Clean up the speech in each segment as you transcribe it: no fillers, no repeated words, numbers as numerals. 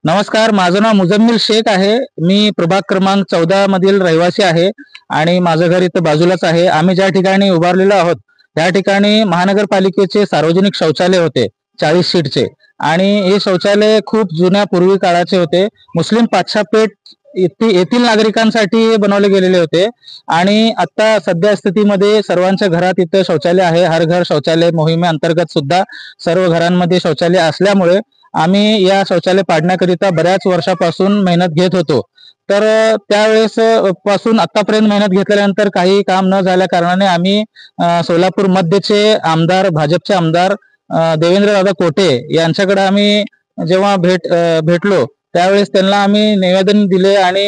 नमस्कार, माझं नाव मुजम्मिल शेख आहे. मी प्रभाग क्रमांक 14 मधील रहिवासी आहे आणि माझं घर इथं बाजूलाच आहे. आम्ही ज्या ठिकाणी उभारलेलो आहोत त्या ठिकाणी महानगरपालिकेचे सार्वजनिक शौचालय होते 40 सीटचे आणि हे शौचालय खूप जुन्या पूर्वी काळाचे होते. मुस्लिम पातशापेठ येथील नागरिकांसाठी हे बनवले गेलेले होते आणि आता सध्या स्थितीमध्ये सर्वांच्या घरात इथं शौचालय आहे. हर घर शौचालय मोहिमेअंतर्गत सुद्धा सर्व घरांमध्ये शौचालय असल्यामुळे आम्ही या शौचालय पाडण्याकरिता बऱ्याच वर्षापासून मेहनत घेत होतो. तर त्यावेळेस पासून आतापर्यंत मेहनत घेतल्यानंतर काही काम न झाल्या कारणाने आम्ही सोलापूर मध्यचे आमदार, भाजपचे आमदार देवेंद्रदादा कोटे यांच्याकडे आम्ही जेव्हा भेटलो त्यावेळेस त्यांना आम्ही निवेदन दिले आणि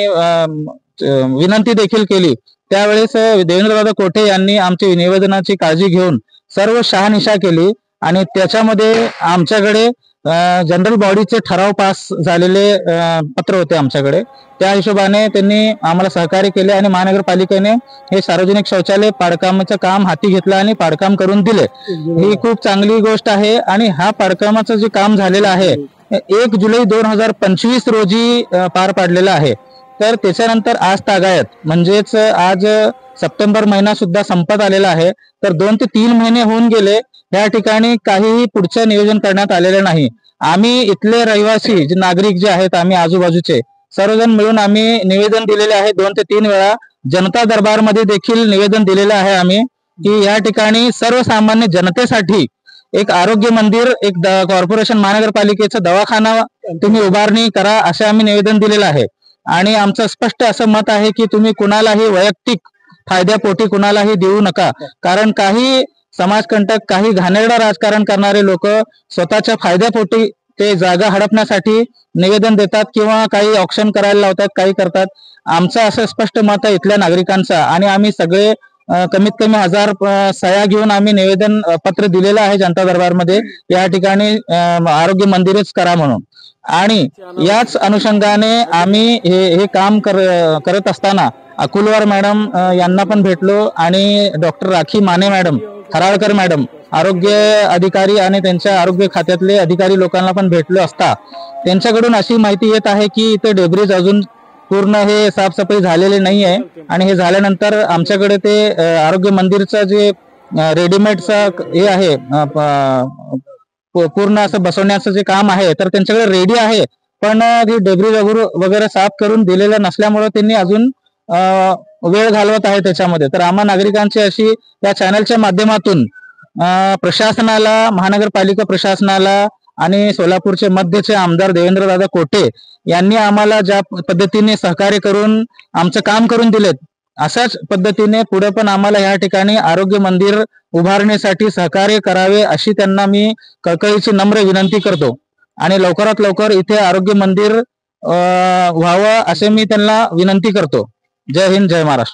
विनंती देखील केली. त्यावेळेस देवेंद्रदादा कोटे यांनी आमची निवेदनाची काळजी घेऊन सर्व शहानिशा केली आणि त्याच्यामध्ये आमच्याकडे जनरल बॉडीचे ठराव पास झालेले पत्र होते आमच्याकडे. त्या हिशोबाने त्यांनी आम्हाला सहकार्य केले आणि महानगरपालिकेने हे सार्वजनिक शौचालय पाडकामाचं काम हाती घेतलं आणि पाडकाम करून दिले. ही खूप चांगली गोष्ट आहे आणि हा पाडकामाचं जे काम झालेलं आहे 1 जुलै 2025 रोजी पार पाडलेलं आहे. तर त्याच्यानंतर आज तागायत म्हणजेच आज सप्टेंबर महिना सुद्धा संपत आलेला आहे. तर 2 ते 3 महिने होऊन गेले, या ठिकाणी काहीही पुढचं नियोजन करण्यात आलेलं नाही. आम्ही इथले रहिवासी जे नागरिक जे आहेत, आम्ही आजूबाजूचे सर्वजण मिळून आम्ही निवेदन दिलेले आहे. 2 ते 3 वेळा जनता दरबारमध्ये देखील निवेदन दिलेलं आहे आम्ही की या ठिकाणी सर्वसामान्य जनतेसाठी एक आरोग्य मंदिर, एक कॉर्पोरेशन महानगरपालिकेचा दवाखाना तुम्ही उभारणी करा असे आम्ही निवेदन दिलेलं आहे. आणि आमचं स्पष्ट असं मत आहे की तुम्ही कुणालाही वैयक्तिक फायद्यापोटी कुणालाही देऊ नका, कारण काही समाजकंटक, काही घाणेरडा राजकारण करणारे लोक स्वतःच्या फायद्यापोटी ते जागा हडपण्यासाठी निवेदन देतात किंवा काही ऑक्शन करायला लावतात, काही करतात. आमचं असं स्पष्ट मत आहे इथल्या नागरिकांचं आणि आम्ही सगळे कमीत कमी 1000 सह्या घेऊन आम्ही निवेदन पत्र दिलेलं आहे जनता दरबारमध्ये, या ठिकाणी आरोग्य मंदिरच करा म्हणून. आणि याच अनुषंगाने आम्ही हे काम करत असताना अकुलवार मॅडम यांना पण भेटलो आणि doctor Rakhi Mane madam, Kharalkar madam, आरोग्य अधिकारी आणि त्यांच्या आरोग्य खात्यातले अधिकारी लोकांना पण भेटलो असता त्यांच्याकडून अशी माहिती येत आहे की इथे डेब्रिज अजून पूर्ण हे साफसफाई झालेली नाही आहे आणि हे झाल्यानंतर आमच्याकडे ते आरोग्य मंदिरचं जे रेडीमेडचं हे आहे पूर्ण असं बसवण्याचं जे काम आहे तर त्यांच्याकडे रेडी आहे, पण ती डेब्रिज वगैरे साफ करून दिलेलं नसल्यामुळे त्यांनी अजून वेळ घालवत आहे त्याच्यामध्ये. तर आम्हा नागरिकांची अशी या चॅनलच्या माध्यमातून प्रशासनाला, महानगरपालिका प्रशासनाला आणि सोलापूरचे मध्यचे आमदार देवेंद्रदादा कोटे यांनी आम्हाला ज्या पद्धतीने सहकार्य करून आमचं काम करून दिलेत, अशाच पद्धतीने पुढे पण आम्हाला या ठिकाणी आरोग्य मंदिर उभारण्यासाठी सहकार्य करावे अशी त्यांना मी कळकळीची नम्र विनंती करतो आणि लवकरात लवकर इथे आरोग्य मंदिर व्हावं असे मी त्यांना विनंती करतो. जय हिंद, जय महाराष्ट्र.